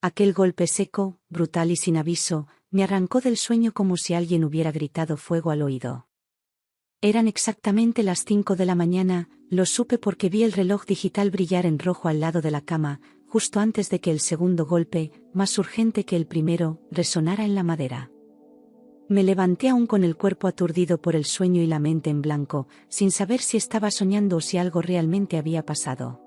Aquel golpe seco, brutal y sin aviso, me arrancó del sueño como si alguien hubiera gritado fuego al oído. Eran exactamente las 5 de la mañana, lo supe porque vi el reloj digital brillar en rojo al lado de la cama, justo antes de que el segundo golpe, más urgente que el primero, resonara en la madera. Me levanté aún con el cuerpo aturdido por el sueño y la mente en blanco, sin saber si estaba soñando o si algo realmente había pasado.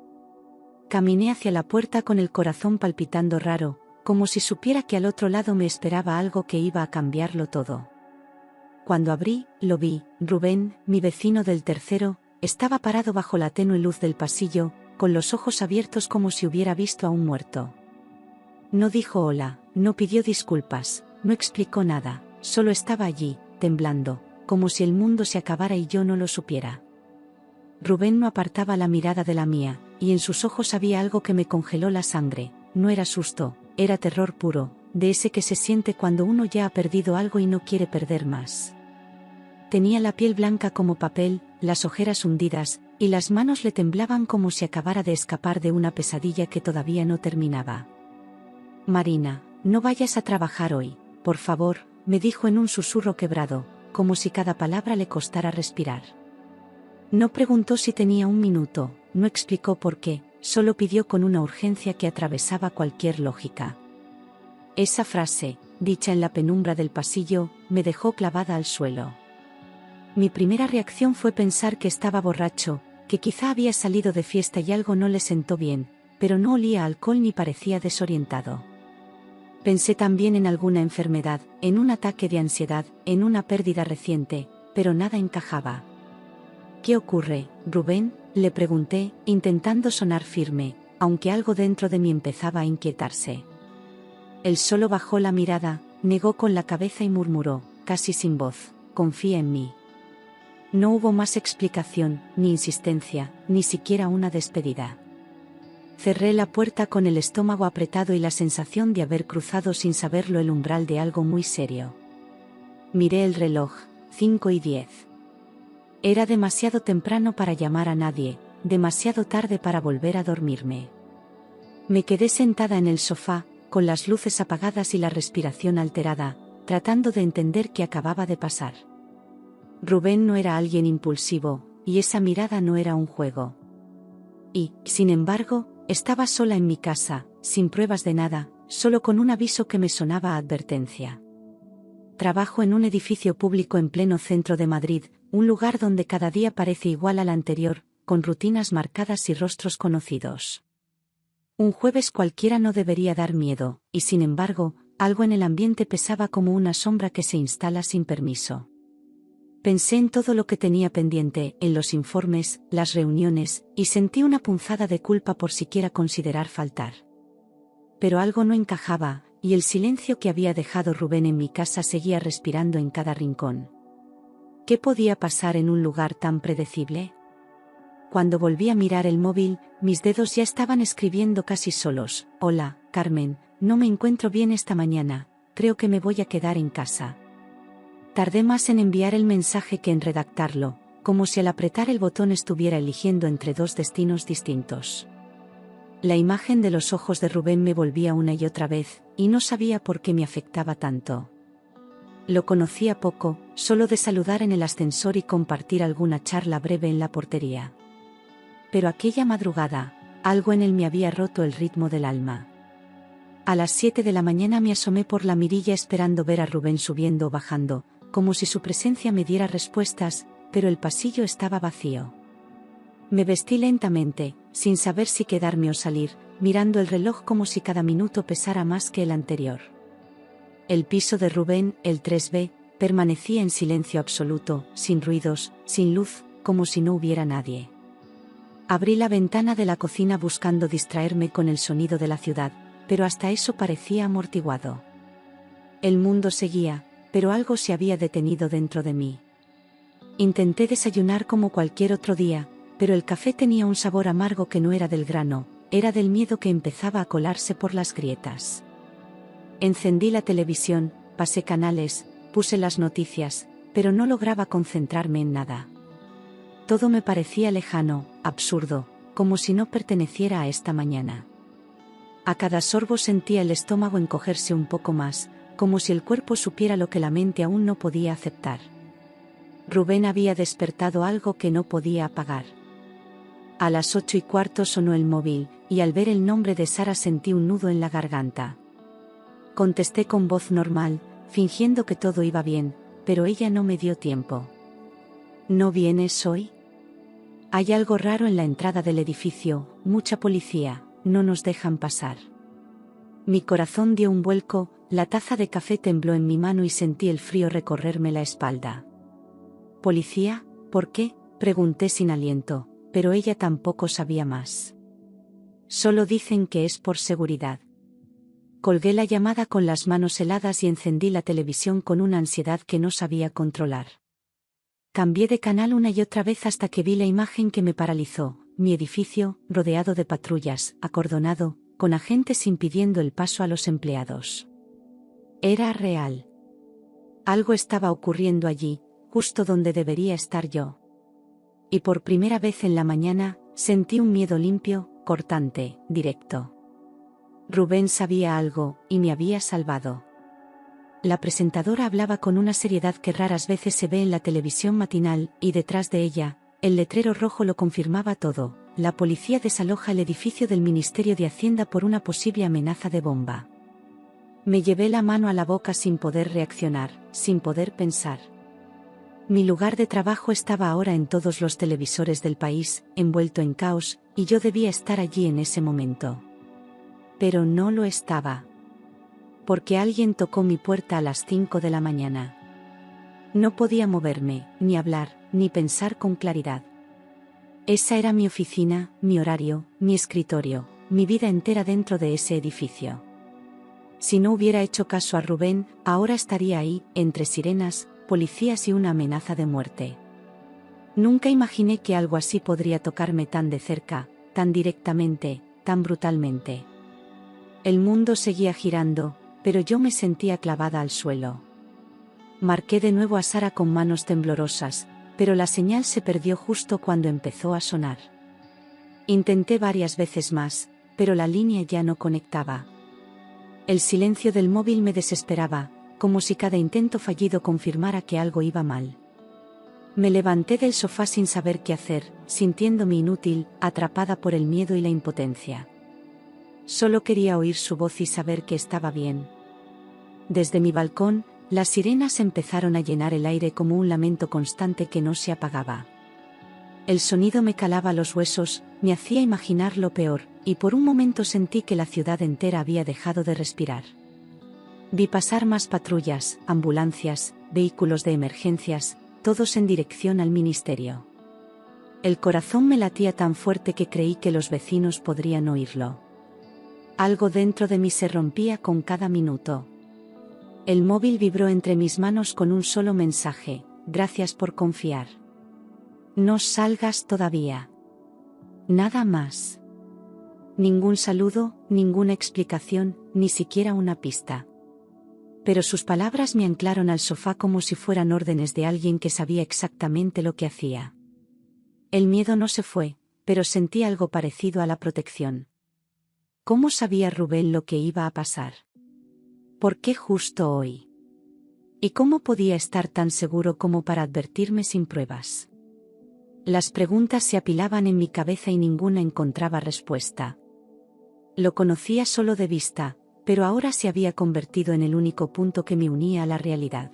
Caminé hacia la puerta con el corazón palpitando raro, como si supiera que al otro lado me esperaba algo que iba a cambiarlo todo. Cuando abrí, lo vi. Rubén, mi vecino del tercero, estaba parado bajo la tenue luz del pasillo, con los ojos abiertos como si hubiera visto a un muerto. No dijo hola, no pidió disculpas, no explicó nada, solo estaba allí, temblando, como si el mundo se acabara y yo no lo supiera. Rubén no apartaba la mirada de la mía, y en sus ojos había algo que me congeló la sangre. No era susto, era terror puro, de ese que se siente cuando uno ya ha perdido algo y no quiere perder más. Tenía la piel blanca como papel, las ojeras hundidas, y las manos le temblaban como si acabara de escapar de una pesadilla que todavía no terminaba. Marina, no vayas a trabajar hoy, por favor, me dijo en un susurro quebrado, como si cada palabra le costara respirar. No preguntó si tenía un minuto, no explicó por qué, solo pidió con una urgencia que atravesaba cualquier lógica. Esa frase, dicha en la penumbra del pasillo, me dejó clavada al suelo. Mi primera reacción fue pensar que estaba borracho, que quizá había salido de fiesta y algo no le sentó bien, pero no olía a alcohol ni parecía desorientado. Pensé también en alguna enfermedad, en un ataque de ansiedad, en una pérdida reciente, pero nada encajaba. ¿Qué ocurre, Rubén?, le pregunté, intentando sonar firme, aunque algo dentro de mí empezaba a inquietarse. Él solo bajó la mirada, negó con la cabeza y murmuró, casi sin voz, confía en mí. No hubo más explicación, ni insistencia, ni siquiera una despedida. Cerré la puerta con el estómago apretado y la sensación de haber cruzado sin saberlo el umbral de algo muy serio. Miré el reloj, 5:10. Era demasiado temprano para llamar a nadie, demasiado tarde para volver a dormirme. Me quedé sentada en el sofá, con las luces apagadas y la respiración alterada, tratando de entender qué acababa de pasar. Rubén no era alguien impulsivo, y esa mirada no era un juego. Y, sin embargo, estaba sola en mi casa, sin pruebas de nada, solo con un aviso que me sonaba a advertencia. Trabajo en un edificio público en pleno centro de Madrid, un lugar donde cada día parece igual al anterior, con rutinas marcadas y rostros conocidos. Un jueves cualquiera no debería dar miedo, y sin embargo, algo en el ambiente pesaba como una sombra que se instala sin permiso. Pensé en todo lo que tenía pendiente, en los informes, las reuniones, y sentí una punzada de culpa por siquiera considerar faltar. Pero algo no encajaba, y el silencio que había dejado Rubén en mi casa seguía respirando en cada rincón. ¿Qué podía pasar en un lugar tan predecible? Cuando volví a mirar el móvil, mis dedos ya estaban escribiendo casi solos. Hola, Carmen, no me encuentro bien esta mañana, creo que me voy a quedar en casa. Tardé más en enviar el mensaje que en redactarlo, como si al apretar el botón estuviera eligiendo entre dos destinos distintos. La imagen de los ojos de Rubén me volvía una y otra vez, y no sabía por qué me afectaba tanto. Lo conocía poco, solo de saludar en el ascensor y compartir alguna charla breve en la portería. Pero aquella madrugada, algo en él me había roto el ritmo del alma. A las 7 de la mañana me asomé por la mirilla esperando ver a Rubén subiendo o bajando, como si su presencia me diera respuestas, pero el pasillo estaba vacío. Me vestí lentamente, sin saber si quedarme o salir, mirando el reloj como si cada minuto pesara más que el anterior. El piso de Rubén, el 3B, permanecía en silencio absoluto, sin ruidos, sin luz, como si no hubiera nadie. Abrí la ventana de la cocina buscando distraerme con el sonido de la ciudad, pero hasta eso parecía amortiguado. El mundo seguía, pero algo se había detenido dentro de mí. Intenté desayunar como cualquier otro día, pero el café tenía un sabor amargo que no era del grano, era del miedo que empezaba a colarse por las grietas. Encendí la televisión, pasé canales, puse las noticias, pero no lograba concentrarme en nada. Todo me parecía lejano, absurdo, como si no perteneciera a esta mañana. A cada sorbo sentía el estómago encogerse un poco más, como si el cuerpo supiera lo que la mente aún no podía aceptar. Rubén había despertado algo que no podía apagar. A las 8:15 sonó el móvil, y al ver el nombre de Sara sentí un nudo en la garganta. Contesté con voz normal, fingiendo que todo iba bien, pero ella no me dio tiempo. ¿No vienes hoy? Hay algo raro en la entrada del edificio, mucha policía, no nos dejan pasar. Mi corazón dio un vuelco, la taza de café tembló en mi mano y sentí el frío recorrerme la espalda. ¿Policía? ¿Por qué?, pregunté sin aliento, pero ella tampoco sabía más. Solo dicen que es por seguridad. Colgué la llamada con las manos heladas y encendí la televisión con una ansiedad que no sabía controlar. Cambié de canal una y otra vez hasta que vi la imagen que me paralizó, mi edificio, rodeado de patrullas, acordonado, con agentes impidiendo el paso a los empleados. Era real. Algo estaba ocurriendo allí, justo donde debería estar yo. Y por primera vez en la mañana, sentí un miedo limpio, cortante, directo. Rubén sabía algo, y me había salvado. La presentadora hablaba con una seriedad que raras veces se ve en la televisión matinal, y detrás de ella, el letrero rojo lo confirmaba todo: la policía desaloja el edificio del Ministerio de Hacienda por una posible amenaza de bomba. Me llevé la mano a la boca sin poder reaccionar, sin poder pensar. Mi lugar de trabajo estaba ahora en todos los televisores del país, envuelto en caos, y yo debía estar allí en ese momento. Pero no lo estaba. Porque alguien tocó mi puerta a las 5 de la mañana. No podía moverme, ni hablar, ni pensar con claridad. Esa era mi oficina, mi horario, mi escritorio, mi vida entera dentro de ese edificio. Si no hubiera hecho caso a Rubén, ahora estaría ahí, entre sirenas, policías y una amenaza de muerte. Nunca imaginé que algo así podría tocarme tan de cerca, tan directamente, tan brutalmente. El mundo seguía girando, pero yo me sentía clavada al suelo. Marqué de nuevo a Sara con manos temblorosas, pero la señal se perdió justo cuando empezó a sonar. Intenté varias veces más, pero la línea ya no conectaba. El silencio del móvil me desesperaba, como si cada intento fallido confirmara que algo iba mal. Me levanté del sofá sin saber qué hacer, sintiéndome inútil, atrapada por el miedo y la impotencia. Solo quería oír su voz y saber que estaba bien. Desde mi balcón, las sirenas empezaron a llenar el aire como un lamento constante que no se apagaba. El sonido me calaba los huesos, me hacía imaginar lo peor, y por un momento sentí que la ciudad entera había dejado de respirar. Vi pasar más patrullas, ambulancias, vehículos de emergencias, todos en dirección al ministerio. El corazón me latía tan fuerte que creí que los vecinos podrían oírlo. Algo dentro de mí se rompía con cada minuto. El móvil vibró entre mis manos con un solo mensaje: gracias por confiar. No salgas todavía. Nada más. Ningún saludo, ninguna explicación, ni siquiera una pista. Pero sus palabras me anclaron al sofá como si fueran órdenes de alguien que sabía exactamente lo que hacía. El miedo no se fue, pero sentí algo parecido a la protección. ¿Cómo sabía Rubén lo que iba a pasar? ¿Por qué justo hoy? ¿Y cómo podía estar tan seguro como para advertirme sin pruebas? Las preguntas se apilaban en mi cabeza y ninguna encontraba respuesta. Lo conocía solo de vista, pero ahora se había convertido en el único punto que me unía a la realidad.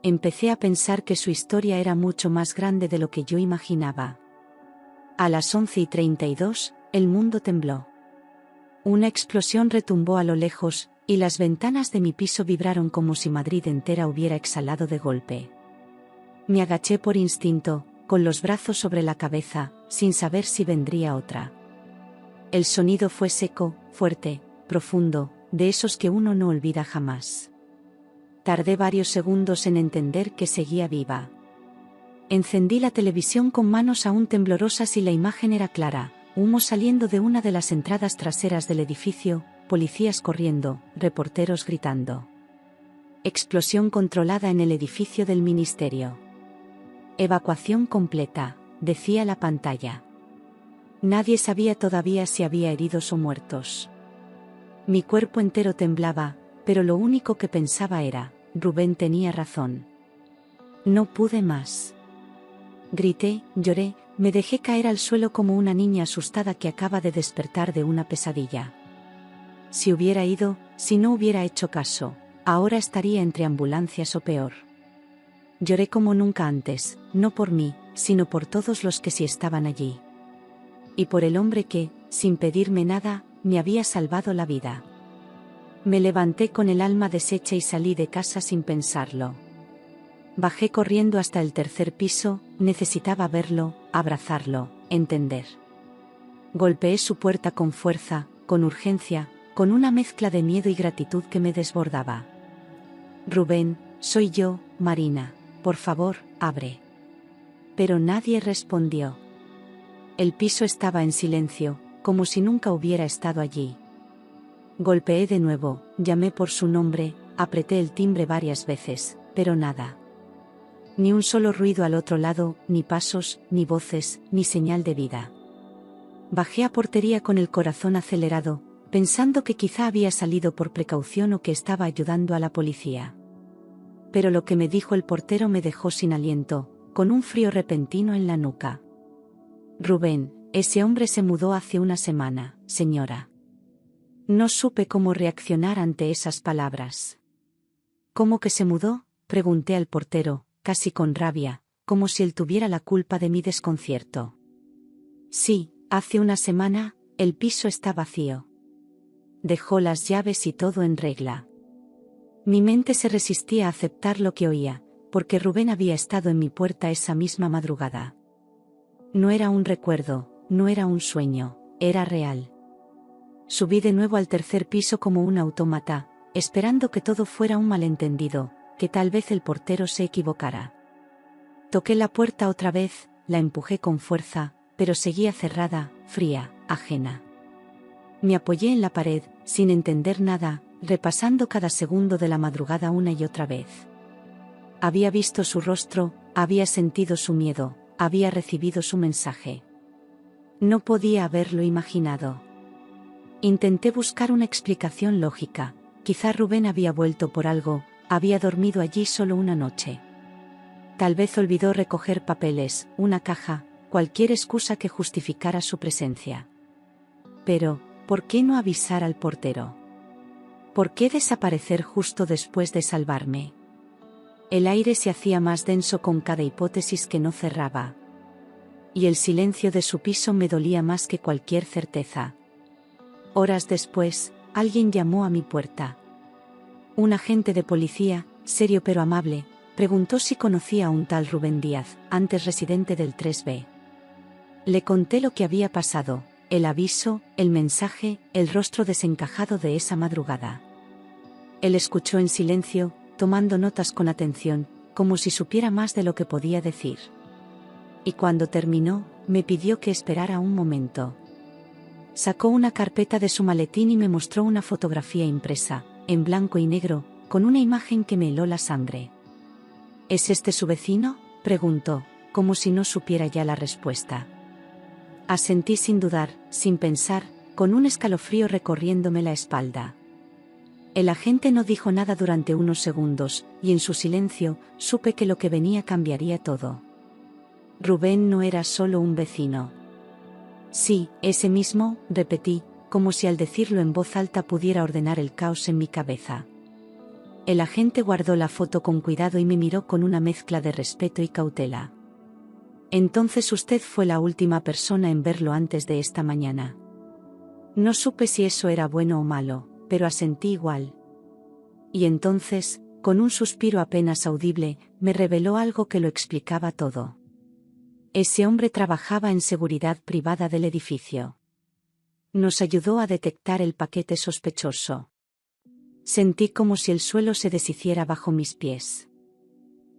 Empecé a pensar que su historia era mucho más grande de lo que yo imaginaba. A las 11:32, el mundo tembló. Una explosión retumbó a lo lejos, y las ventanas de mi piso vibraron como si Madrid entera hubiera exhalado de golpe. Me agaché por instinto, con los brazos sobre la cabeza, sin saber si vendría otra. El sonido fue seco, fuerte, profundo, de esos que uno no olvida jamás. Tardé varios segundos en entender que seguía viva. Encendí la televisión con manos aún temblorosas y la imagen era clara: humo saliendo de una de las entradas traseras del edificio, policías corriendo, reporteros gritando. Explosión controlada en el edificio del ministerio. Evacuación completa, decía la pantalla. Nadie sabía todavía si había heridos o muertos. Mi cuerpo entero temblaba, pero lo único que pensaba era, Rubén tenía razón. No pude más. Grité, lloré, me dejé caer al suelo como una niña asustada que acaba de despertar de una pesadilla. Si hubiera ido, si no hubiera hecho caso, ahora estaría entre ambulancias o peor. Lloré como nunca antes, no por mí, sino por todos los que sí estaban allí. Y por el hombre que, sin pedirme nada, me había salvado la vida. Me levanté con el alma deshecha y salí de casa sin pensarlo. Bajé corriendo hasta el tercer piso, necesitaba verlo, abrazarlo, entender. Golpeé su puerta con fuerza, con urgencia, con una mezcla de miedo y gratitud que me desbordaba. Rubén, soy yo, Marina, por favor, abre. Pero nadie respondió. El piso estaba en silencio, como si nunca hubiera estado allí. Golpeé de nuevo, llamé por su nombre, apreté el timbre varias veces, pero nada. Ni un solo ruido al otro lado, ni pasos, ni voces, ni señal de vida. Bajé a portería con el corazón acelerado, pensando que quizá había salido por precaución o que estaba ayudando a la policía. Pero lo que me dijo el portero me dejó sin aliento, con un frío repentino en la nuca. Rubén, ese hombre se mudó hace una semana, señora. No supe cómo reaccionar ante esas palabras. ¿Cómo que se mudó?, pregunté al portero, casi con rabia, como si él tuviera la culpa de mi desconcierto. Sí, hace una semana, el piso está vacío. Dejó las llaves y todo en regla. Mi mente se resistía a aceptar lo que oía, porque Rubén había estado en mi puerta esa misma madrugada. No era un recuerdo, no era un sueño, era real. Subí de nuevo al tercer piso como un autómata, esperando que todo fuera un malentendido, que tal vez el portero se equivocara. Toqué la puerta otra vez, la empujé con fuerza, pero seguía cerrada, fría, ajena. Me apoyé en la pared, sin entender nada, repasando cada segundo de la madrugada una y otra vez. Había visto su rostro, había sentido su miedo, había recibido su mensaje. No podía haberlo imaginado. Intenté buscar una explicación lógica, quizá Rubén había vuelto por algo, había dormido allí solo una noche. Tal vez olvidó recoger papeles, una caja, cualquier excusa que justificara su presencia. Pero, ¿por qué no avisar al portero? ¿Por qué desaparecer justo después de salvarme? El aire se hacía más denso con cada hipótesis que no cerraba. Y el silencio de su piso me dolía más que cualquier certeza. Horas después, alguien llamó a mi puerta. Un agente de policía, serio pero amable, preguntó si conocía a un tal Rubén Díaz, antes residente del 3B. Le conté lo que había pasado, el aviso, el mensaje, el rostro desencajado de esa madrugada. Él escuchó en silencio, tomando notas con atención, como si supiera más de lo que podía decir. Y cuando terminó, me pidió que esperara un momento. Sacó una carpeta de su maletín y me mostró una fotografía impresa, en blanco y negro, con una imagen que me heló la sangre. ¿Es este su vecino?, preguntó, como si no supiera ya la respuesta. Asentí sin dudar, sin pensar, con un escalofrío recorriéndome la espalda. El agente no dijo nada durante unos segundos, y en su silencio, supe que lo que venía cambiaría todo. Rubén no era solo un vecino. Sí, ese mismo, repetí, como si al decirlo en voz alta pudiera ordenar el caos en mi cabeza. El agente guardó la foto con cuidado y me miró con una mezcla de respeto y cautela. Entonces usted fue la última persona en verlo antes de esta mañana. No supe si eso era bueno o malo, pero asentí igual. Y entonces, con un suspiro apenas audible, me reveló algo que lo explicaba todo. Ese hombre trabajaba en seguridad privada del edificio. Nos ayudó a detectar el paquete sospechoso. Sentí como si el suelo se deshiciera bajo mis pies.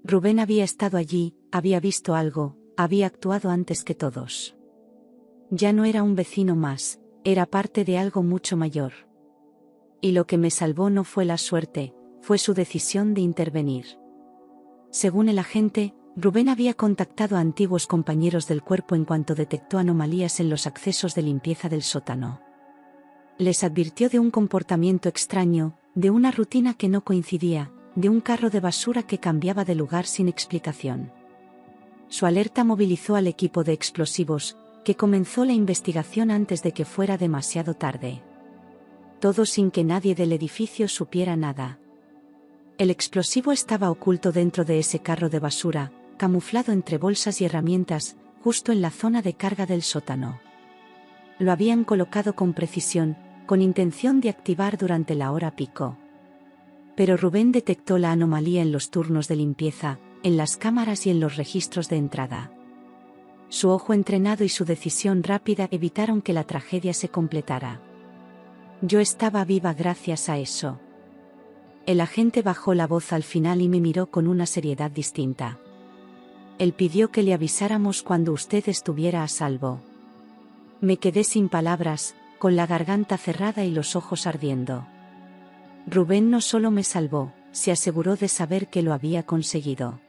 Rubén había estado allí, había visto algo, había actuado antes que todos. Ya no era un vecino más, era parte de algo mucho mayor. Y lo que me salvó no fue la suerte, fue su decisión de intervenir. Según el agente, Rubén había contactado a antiguos compañeros del cuerpo en cuanto detectó anomalías en los accesos de limpieza del sótano. Les advirtió de un comportamiento extraño, de una rutina que no coincidía, de un carro de basura que cambiaba de lugar sin explicación. Su alerta movilizó al equipo de explosivos, que comenzó la investigación antes de que fuera demasiado tarde. Todo sin que nadie del edificio supiera nada. El explosivo estaba oculto dentro de ese carro de basura, camuflado entre bolsas y herramientas, justo en la zona de carga del sótano. Lo habían colocado con precisión, con intención de activar durante la hora pico. Pero Rubén detectó la anomalía en los turnos de limpieza, en las cámaras y en los registros de entrada. Su ojo entrenado y su decisión rápida evitaron que la tragedia se completara. Yo estaba viva gracias a eso. El agente bajó la voz al final y me miró con una seriedad distinta. Él pidió que le avisáramos cuando usted estuviera a salvo. Me quedé sin palabras, con la garganta cerrada y los ojos ardiendo. Rubén no solo me salvó, se aseguró de saber que lo había conseguido.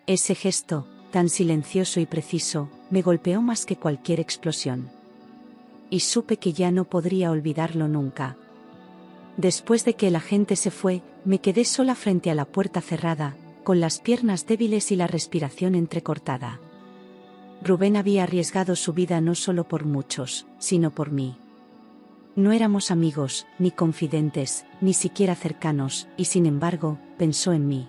Ese gesto, tan silencioso y preciso, me golpeó más que cualquier explosión. Y supe que ya no podría olvidarlo nunca. Después de que el agente se fue, me quedé sola frente a la puerta cerrada, con las piernas débiles y la respiración entrecortada. Rubén había arriesgado su vida no solo por muchos, sino por mí. No éramos amigos, ni confidentes, ni siquiera cercanos, y sin embargo, pensó en mí.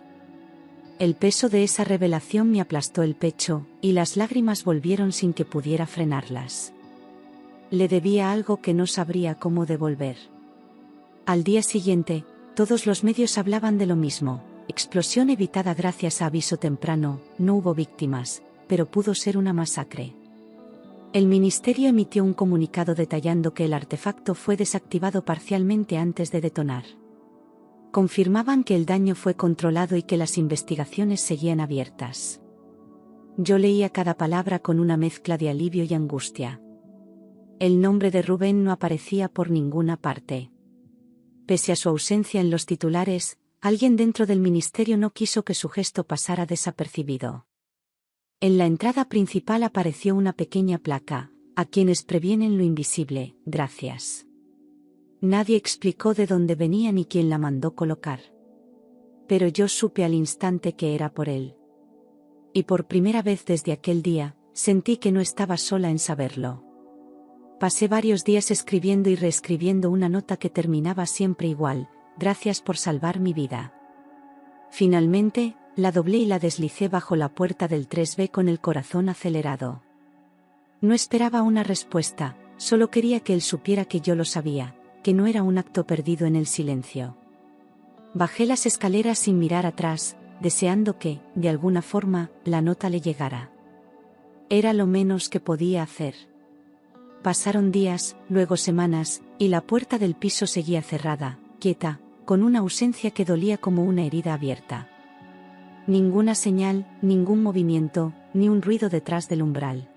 El peso de esa revelación me aplastó el pecho, y las lágrimas volvieron sin que pudiera frenarlas. Le debía algo que no sabría cómo devolver. Al día siguiente, todos los medios hablaban de lo mismo: explosión evitada gracias a aviso temprano, no hubo víctimas, pero pudo ser una masacre. El ministerio emitió un comunicado detallando que el artefacto fue desactivado parcialmente antes de detonar. Confirmaban que el daño fue controlado y que las investigaciones seguían abiertas. Yo leía cada palabra con una mezcla de alivio y angustia. El nombre de Rubén no aparecía por ninguna parte. Pese a su ausencia en los titulares, alguien dentro del ministerio no quiso que su gesto pasara desapercibido. En la entrada principal apareció una pequeña placa: a quienes previenen lo invisible, gracias. Nadie explicó de dónde venía ni quién la mandó colocar. Pero yo supe al instante que era por él. Y por primera vez desde aquel día, sentí que no estaba sola en saberlo. Pasé varios días escribiendo y reescribiendo una nota que terminaba siempre igual: gracias por salvar mi vida. Finalmente, la doblé y la deslicé bajo la puerta del 3B con el corazón acelerado. No esperaba una respuesta, solo quería que él supiera que yo lo sabía, que no era un acto perdido en el silencio. Bajé las escaleras sin mirar atrás, deseando que, de alguna forma, la nota le llegara. Era lo menos que podía hacer. Pasaron días, luego semanas, y la puerta del piso seguía cerrada, quieta, con una ausencia que dolía como una herida abierta. Ninguna señal, ningún movimiento, ni un ruido detrás del umbral.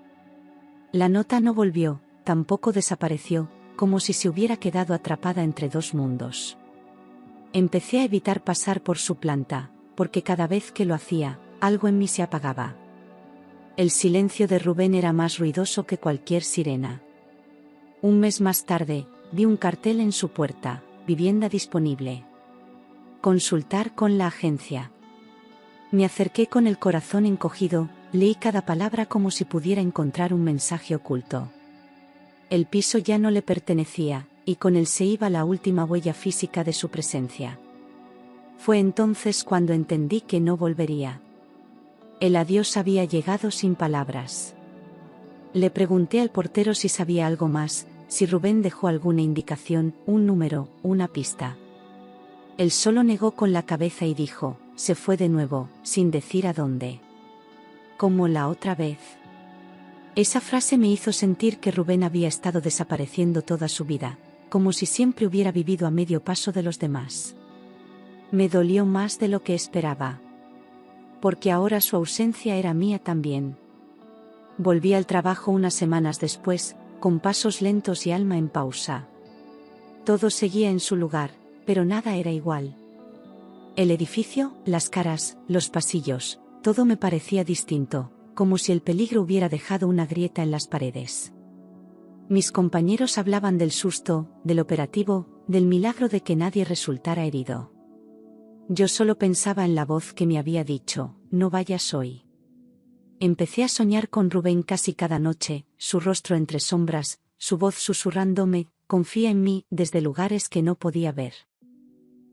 La nota no volvió, tampoco desapareció, como si se hubiera quedado atrapada entre dos mundos. Empecé a evitar pasar por su planta, porque cada vez que lo hacía, algo en mí se apagaba. El silencio de Rubén era más ruidoso que cualquier sirena. Un mes más tarde, vi un cartel en su puerta: vivienda disponible. Consultar con la agencia. Me acerqué con el corazón encogido, leí cada palabra como si pudiera encontrar un mensaje oculto. El piso ya no le pertenecía, y con él se iba la última huella física de su presencia. Fue entonces cuando entendí que no volvería. El adiós había llegado sin palabras. Le pregunté al portero si sabía algo más, si Rubén dejó alguna indicación, un número, una pista. Él solo negó con la cabeza y dijo: se fue de nuevo, sin decir a dónde. Como la otra vez. Esa frase me hizo sentir que Rubén había estado desapareciendo toda su vida, como si siempre hubiera vivido a medio paso de los demás. Me dolió más de lo que esperaba. Porque ahora su ausencia era mía también. Volví al trabajo unas semanas después, con pasos lentos y alma en pausa. Todo seguía en su lugar, pero nada era igual. El edificio, las caras, los pasillos, todo me parecía distinto, como si el peligro hubiera dejado una grieta en las paredes. Mis compañeros hablaban del susto, del operativo, del milagro de que nadie resultara herido. Yo solo pensaba en la voz que me había dicho, no vayas hoy. Empecé a soñar con Rubén casi cada noche, su rostro entre sombras, su voz susurrándome, confía en mí, desde lugares que no podía ver.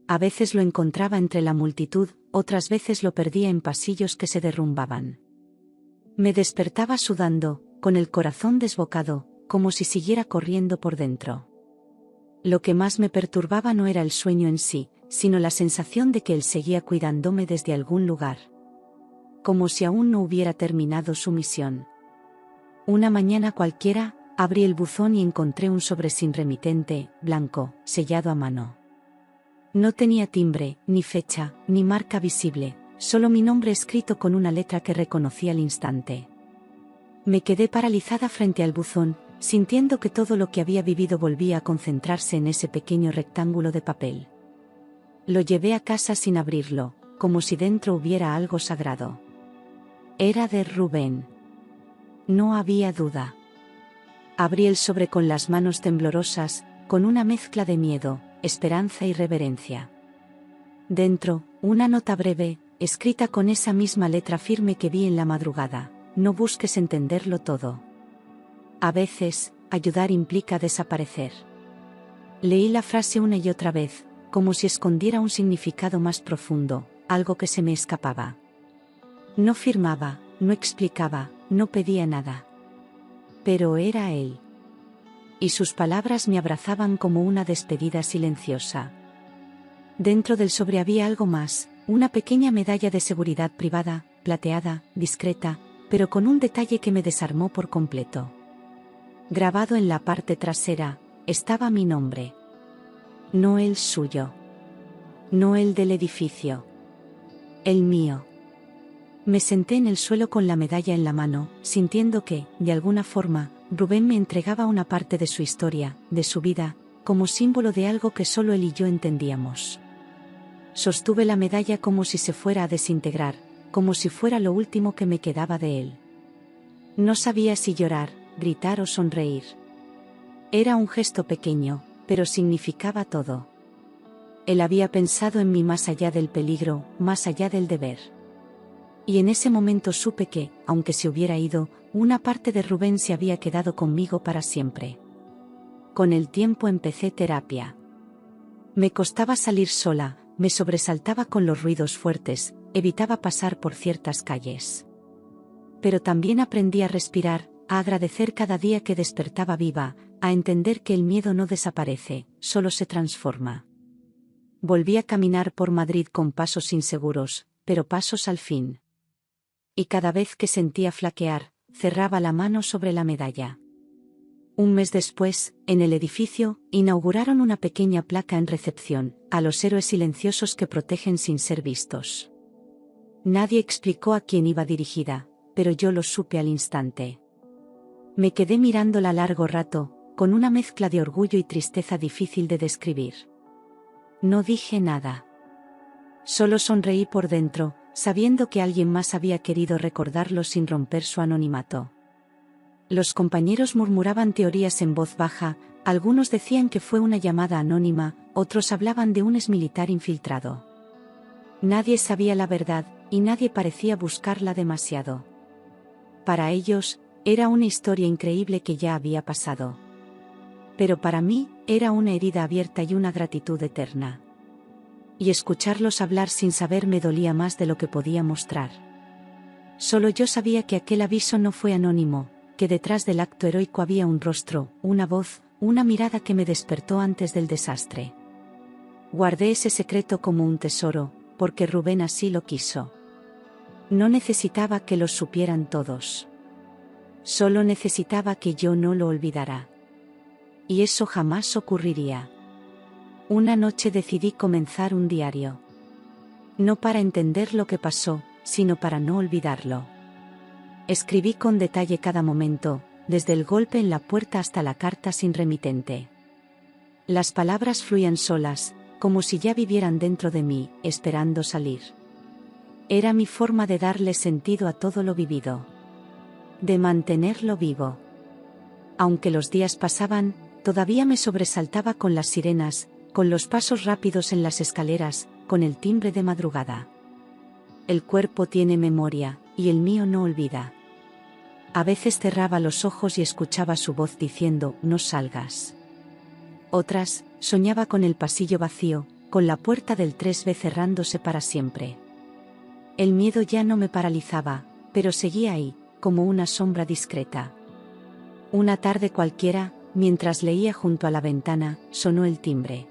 A veces lo encontraba entre la multitud, otras veces lo perdía en pasillos que se derrumbaban. Me despertaba sudando, con el corazón desbocado, como si siguiera corriendo por dentro. Lo que más me perturbaba no era el sueño en sí, sino la sensación de que él seguía cuidándome desde algún lugar. Como si aún no hubiera terminado su misión. Una mañana cualquiera, abrí el buzón y encontré un sobre sin remitente, blanco, sellado a mano. No tenía timbre, ni fecha, ni marca visible, solo mi nombre escrito con una letra que reconocí al instante. Me quedé paralizada frente al buzón, sintiendo que todo lo que había vivido volvía a concentrarse en ese pequeño rectángulo de papel. Lo llevé a casa sin abrirlo, como si dentro hubiera algo sagrado. Era de Rubén. No había duda. Abrí el sobre con las manos temblorosas, con una mezcla de miedo, esperanza y reverencia. Dentro, una nota breve, escrita con esa misma letra firme que vi en la madrugada: no busques entenderlo todo. A veces, ayudar implica desaparecer. Leí la frase una y otra vez, como si escondiera un significado más profundo, algo que se me escapaba. No firmaba, no explicaba, no pedía nada. Pero era él. Y sus palabras me abrazaban como una despedida silenciosa. Dentro del sobre había algo más, una pequeña medalla de seguridad privada, plateada, discreta, pero con un detalle que me desarmó por completo. Grabado en la parte trasera, estaba mi nombre. No el suyo. No el del edificio. El mío. Me senté en el suelo con la medalla en la mano, sintiendo que, de alguna forma, Rubén me entregaba una parte de su historia, de su vida, como símbolo de algo que solo él y yo entendíamos. Sostuve la medalla como si se fuera a desintegrar, como si fuera lo último que me quedaba de él. No sabía si llorar, gritar o sonreír. Era un gesto pequeño, pero significaba todo. Él había pensado en mí más allá del peligro, más allá del deber. Y en ese momento supe que, aunque se hubiera ido, una parte de Rubén se había quedado conmigo para siempre. Con el tiempo empecé terapia. Me costaba salir sola, me sobresaltaba con los ruidos fuertes, evitaba pasar por ciertas calles. Pero también aprendí a respirar, a agradecer cada día que despertaba viva, a entender que el miedo no desaparece, solo se transforma. Volví a caminar por Madrid con pasos inseguros, pero pasos al fin. Y cada vez que sentía flaquear, cerraba la mano sobre la medalla. Un mes después, en el edificio, inauguraron una pequeña placa en recepción: a los héroes silenciosos que protegen sin ser vistos. Nadie explicó a quién iba dirigida, pero yo lo supe al instante. Me quedé mirándola largo rato, con una mezcla de orgullo y tristeza difícil de describir. No dije nada. Solo sonreí por dentro, sabiendo que alguien más había querido recordarlo sin romper su anonimato. Los compañeros murmuraban teorías en voz baja, algunos decían que fue una llamada anónima, otros hablaban de un exmilitar infiltrado. Nadie sabía la verdad, y nadie parecía buscarla demasiado. Para ellos, era una historia increíble que ya había pasado. Pero para mí, era una herida abierta y una gratitud eterna. Y escucharlos hablar sin saber me dolía más de lo que podía mostrar. Solo yo sabía que aquel aviso no fue anónimo, que detrás del acto heroico había un rostro, una voz, una mirada que me despertó antes del desastre. Guardé ese secreto como un tesoro, porque Rubén así lo quiso. No necesitaba que lo supieran todos. Solo necesitaba que yo no lo olvidara. Y eso jamás ocurriría. Una noche decidí comenzar un diario. No para entender lo que pasó, sino para no olvidarlo. Escribí con detalle cada momento, desde el golpe en la puerta hasta la carta sin remitente. Las palabras fluían solas, como si ya vivieran dentro de mí, esperando salir. Era mi forma de darle sentido a todo lo vivido. De mantenerlo vivo. Aunque los días pasaban, todavía me sobresaltaba con las sirenas, con los pasos rápidos en las escaleras, con el timbre de madrugada. El cuerpo tiene memoria, y el mío no olvida. A veces cerraba los ojos y escuchaba su voz diciendo, no salgas. Otras, soñaba con el pasillo vacío, con la puerta del 3B cerrándose para siempre. El miedo ya no me paralizaba, pero seguía ahí, como una sombra discreta. Una tarde cualquiera, mientras leía junto a la ventana, sonó el timbre.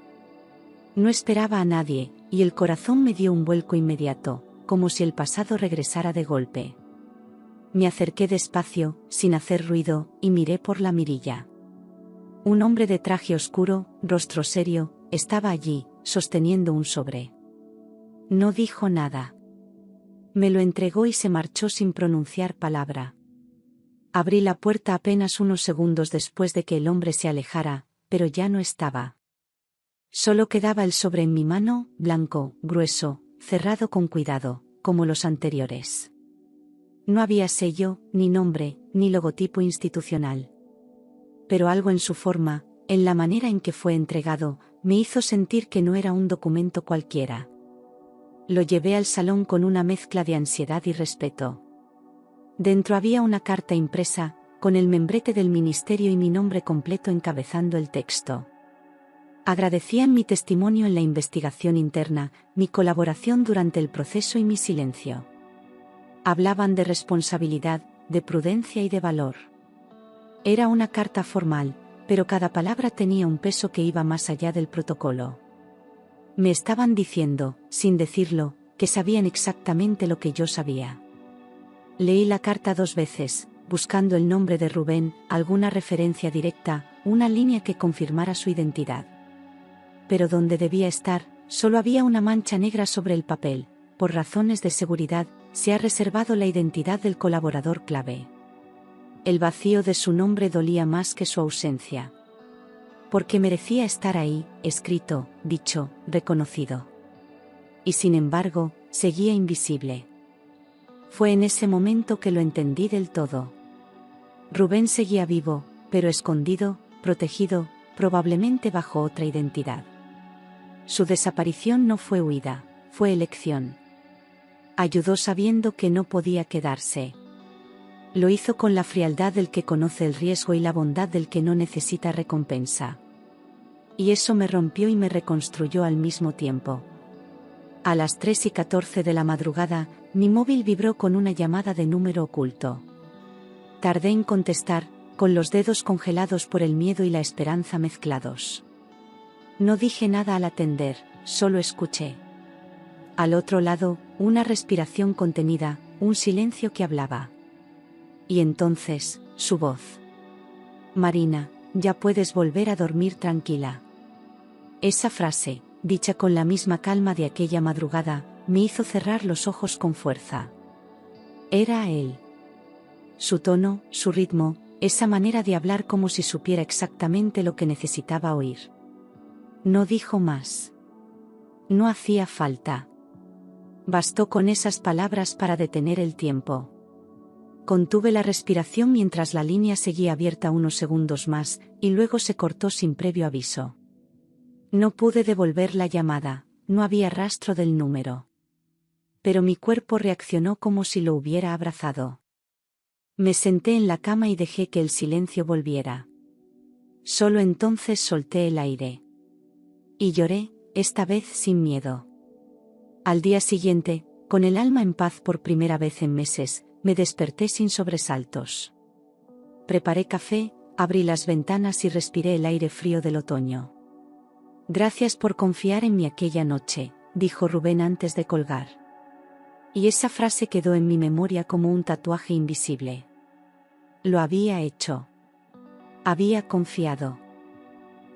No esperaba a nadie, y el corazón me dio un vuelco inmediato, como si el pasado regresara de golpe. Me acerqué despacio, sin hacer ruido, y miré por la mirilla. Un hombre de traje oscuro, rostro serio, estaba allí, sosteniendo un sobre. No dijo nada. Me lo entregó y se marchó sin pronunciar palabra. Abrí la puerta apenas unos segundos después de que el hombre se alejara, pero ya no estaba. Solo quedaba el sobre en mi mano, blanco, grueso, cerrado con cuidado, como los anteriores. No había sello, ni nombre, ni logotipo institucional. Pero algo en su forma, en la manera en que fue entregado, me hizo sentir que no era un documento cualquiera. Lo llevé al salón con una mezcla de ansiedad y respeto. Dentro había una carta impresa, con el membrete del ministerio y mi nombre completo encabezando el texto. Agradecían mi testimonio en la investigación interna, mi colaboración durante el proceso y mi silencio. Hablaban de responsabilidad, de prudencia y de valor. Era una carta formal, pero cada palabra tenía un peso que iba más allá del protocolo. Me estaban diciendo, sin decirlo, que sabían exactamente lo que yo sabía. Leí la carta 2 veces, buscando el nombre de Rubén, alguna referencia directa, una línea que confirmara su identidad. Pero donde debía estar, solo había una mancha negra sobre el papel. Por razones de seguridad, se ha reservado la identidad del colaborador clave. El vacío de su nombre dolía más que su ausencia. Porque merecía estar ahí, escrito, dicho, reconocido. Y sin embargo, seguía invisible. Fue en ese momento que lo entendí del todo. Rubén seguía vivo, pero escondido, protegido, probablemente bajo otra identidad. Su desaparición no fue huida, fue elección. Ayudó sabiendo que no podía quedarse. Lo hizo con la frialdad del que conoce el riesgo y la bondad del que no necesita recompensa. Y eso me rompió y me reconstruyó al mismo tiempo. A las 3:14 de la madrugada, mi móvil vibró con una llamada de número oculto. Tardé en contestar, con los dedos congelados por el miedo y la esperanza mezclados. No dije nada al atender, solo escuché. Al otro lado, una respiración contenida, un silencio que hablaba. Y entonces, su voz. Marina, ya puedes volver a dormir tranquila. Esa frase, dicha con la misma calma de aquella madrugada, me hizo cerrar los ojos con fuerza. Era él. Su tono, su ritmo, esa manera de hablar como si supiera exactamente lo que necesitaba oír. No dijo más. No hacía falta. Bastó con esas palabras para detener el tiempo. Contuve la respiración mientras la línea seguía abierta unos segundos más, y luego se cortó sin previo aviso. No pude devolver la llamada, no había rastro del número. Pero mi cuerpo reaccionó como si lo hubiera abrazado. Me senté en la cama y dejé que el silencio volviera. Solo entonces solté el aire. Y lloré, esta vez sin miedo. Al día siguiente, con el alma en paz por primera vez en meses, me desperté sin sobresaltos. Preparé café, abrí las ventanas y respiré el aire frío del otoño. Gracias por confiar en mí aquella noche, dijo Rubén antes de colgar. Y esa frase quedó en mi memoria como un tatuaje invisible. Lo había hecho. Había confiado.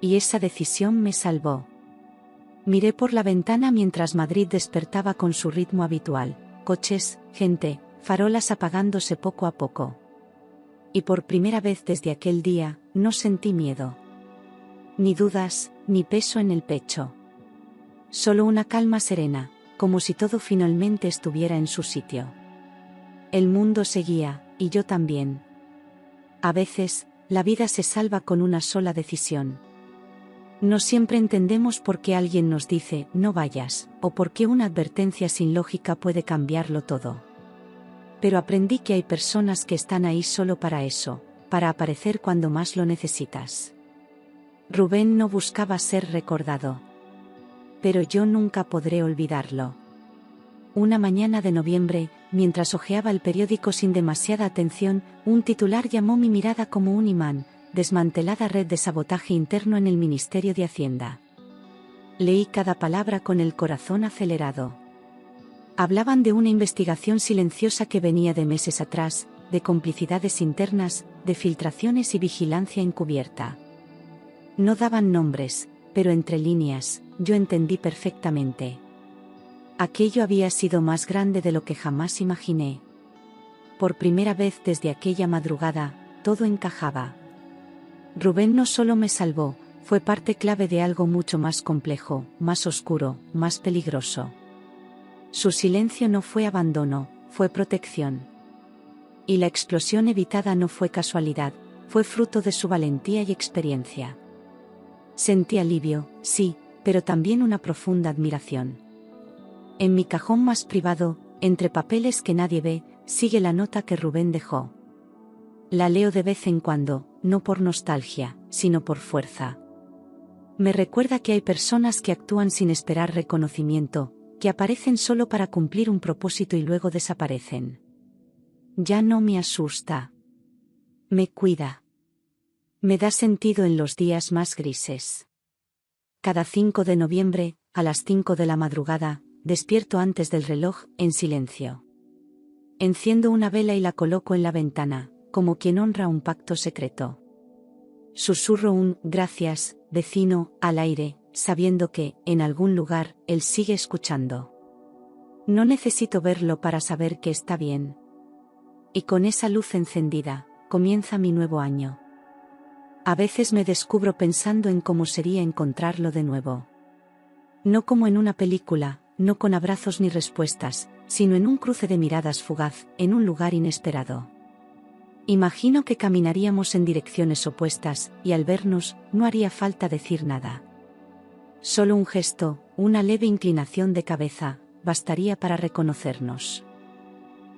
Y esa decisión me salvó. Miré por la ventana mientras Madrid despertaba con su ritmo habitual, coches, gente, farolas apagándose poco a poco. Y por primera vez desde aquel día, no sentí miedo. Ni dudas, ni peso en el pecho. Solo una calma serena, como si todo finalmente estuviera en su sitio. El mundo seguía, y yo también. A veces, la vida se salva con una sola decisión. No siempre entendemos por qué alguien nos dice, no vayas, o por qué una advertencia sin lógica puede cambiarlo todo. Pero aprendí que hay personas que están ahí solo para eso, para aparecer cuando más lo necesitas. Rubén no buscaba ser recordado. Pero yo nunca podré olvidarlo. Una mañana de noviembre, mientras hojeaba el periódico sin demasiada atención, un titular llamó mi mirada como un imán: desmantelada red de sabotaje interno en el Ministerio de Hacienda. Leí cada palabra con el corazón acelerado. Hablaban de una investigación silenciosa que venía de meses atrás, de complicidades internas, de filtraciones y vigilancia encubierta. No daban nombres, pero entre líneas, yo entendí perfectamente. Aquello había sido más grande de lo que jamás imaginé. Por primera vez desde aquella madrugada, todo encajaba. Rubén no solo me salvó, fue parte clave de algo mucho más complejo, más oscuro, más peligroso. Su silencio no fue abandono, fue protección. Y la explosión evitada no fue casualidad, fue fruto de su valentía y experiencia. Sentí alivio, sí, pero también una profunda admiración. En mi cajón más privado, entre papeles que nadie ve, sigue la nota que Rubén dejó. La leo de vez en cuando, no por nostalgia, sino por fuerza. Me recuerda que hay personas que actúan sin esperar reconocimiento, que aparecen solo para cumplir un propósito y luego desaparecen. Ya no me asusta. Me cuida. Me da sentido en los días más grises. Cada 5 de noviembre, a las 5 de la madrugada, despierto antes del reloj, en silencio. Enciendo una vela y la coloco en la ventana, como quien honra un pacto secreto. Susurro un «gracias, vecino» al aire, sabiendo que, en algún lugar, él sigue escuchando. No necesito verlo para saber que está bien. Y con esa luz encendida, comienza mi nuevo año. A veces me descubro pensando en cómo sería encontrarlo de nuevo. No como en una película, no con abrazos ni respuestas, sino en un cruce de miradas fugaz, en un lugar inesperado. Imagino que caminaríamos en direcciones opuestas, y al vernos, no haría falta decir nada. Solo un gesto, una leve inclinación de cabeza, bastaría para reconocernos.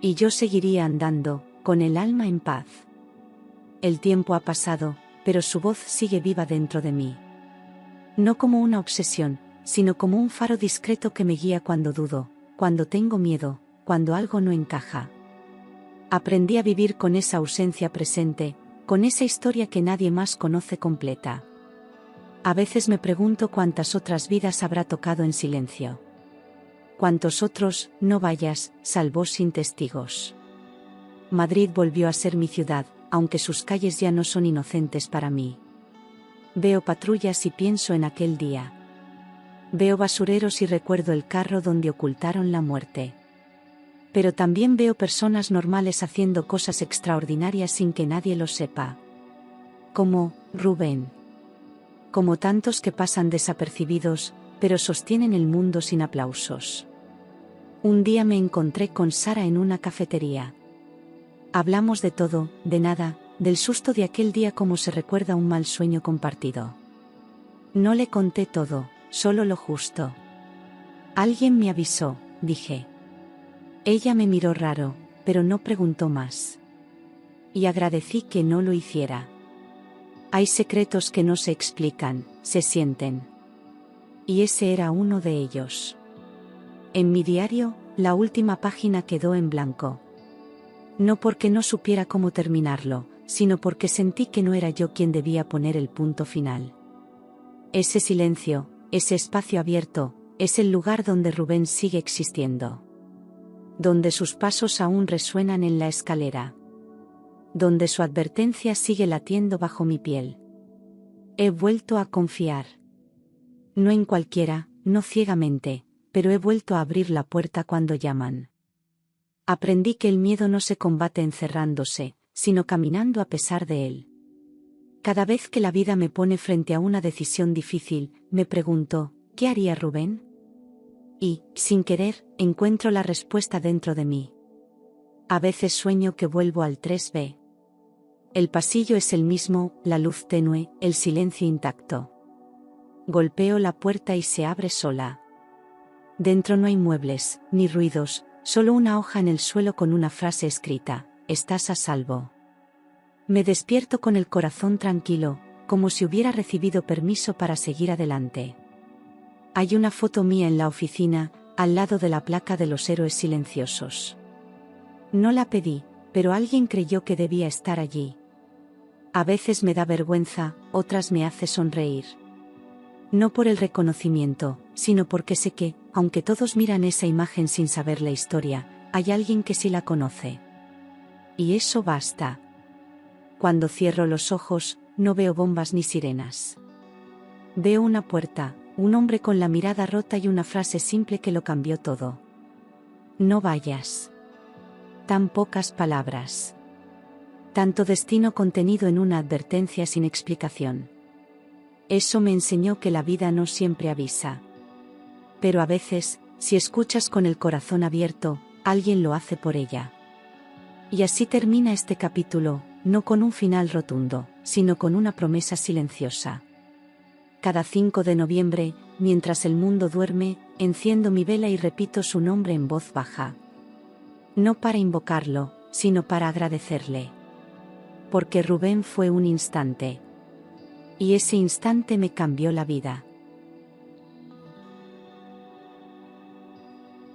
Y yo seguiría andando, con el alma en paz. El tiempo ha pasado, pero su voz sigue viva dentro de mí. No como una obsesión, sino como un faro discreto que me guía cuando dudo, cuando tengo miedo, cuando algo no encaja. Aprendí a vivir con esa ausencia presente, con esa historia que nadie más conoce completa. A veces me pregunto cuántas otras vidas habrá tocado en silencio. Cuántos otros «no vayas» salvó sin testigos. Madrid volvió a ser mi ciudad, aunque sus calles ya no son inocentes para mí. Veo patrullas y pienso en aquel día. Veo basureros y recuerdo el carro donde ocultaron la muerte. Pero también veo personas normales haciendo cosas extraordinarias sin que nadie lo sepa. Como Rubén. Como tantos que pasan desapercibidos, pero sostienen el mundo sin aplausos. Un día me encontré con Sara en una cafetería. Hablamos de todo, de nada, del susto de aquel día como se recuerda un mal sueño compartido. No le conté todo, solo lo justo. Alguien me avisó, dije. Ella me miró raro, pero no preguntó más. Y agradecí que no lo hiciera. Hay secretos que no se explican, se sienten. Y ese era uno de ellos. En mi diario, la última página quedó en blanco. No porque no supiera cómo terminarlo, sino porque sentí que no era yo quien debía poner el punto final. Ese silencio, ese espacio abierto, es el lugar donde Rubén sigue existiendo. Donde sus pasos aún resuenan en la escalera. Donde su advertencia sigue latiendo bajo mi piel. He vuelto a confiar. No en cualquiera, no ciegamente, pero he vuelto a abrir la puerta cuando llaman. Aprendí que el miedo no se combate encerrándose, sino caminando a pesar de él. Cada vez que la vida me pone frente a una decisión difícil, me pregunto, ¿qué haría Rubén? Y, sin querer, encuentro la respuesta dentro de mí. A veces sueño que vuelvo al 3B. El pasillo es el mismo, la luz tenue, el silencio intacto. Golpeo la puerta y se abre sola. Dentro no hay muebles, ni ruidos, solo una hoja en el suelo con una frase escrita: estás a salvo. Me despierto con el corazón tranquilo, como si hubiera recibido permiso para seguir adelante. Hay una foto mía en la oficina, al lado de la placa de los héroes silenciosos. No la pedí, pero alguien creyó que debía estar allí. A veces me da vergüenza, otras me hace sonreír. No por el reconocimiento, sino porque sé que, aunque todos miran esa imagen sin saber la historia, hay alguien que sí la conoce. Y eso basta. Cuando cierro los ojos, no veo bombas ni sirenas. Veo una puerta, un hombre con la mirada rota y una frase simple que lo cambió todo. No vayas. Tan pocas palabras. Tanto destino contenido en una advertencia sin explicación. Eso me enseñó que la vida no siempre avisa. Pero a veces, si escuchas con el corazón abierto, alguien lo hace por ella. Y así termina este capítulo, no con un final rotundo, sino con una promesa silenciosa. Cada 5 de noviembre, mientras el mundo duerme, enciendo mi vela y repito su nombre en voz baja. No para invocarlo, sino para agradecerle. Porque Rubén fue un instante. Y ese instante me cambió la vida.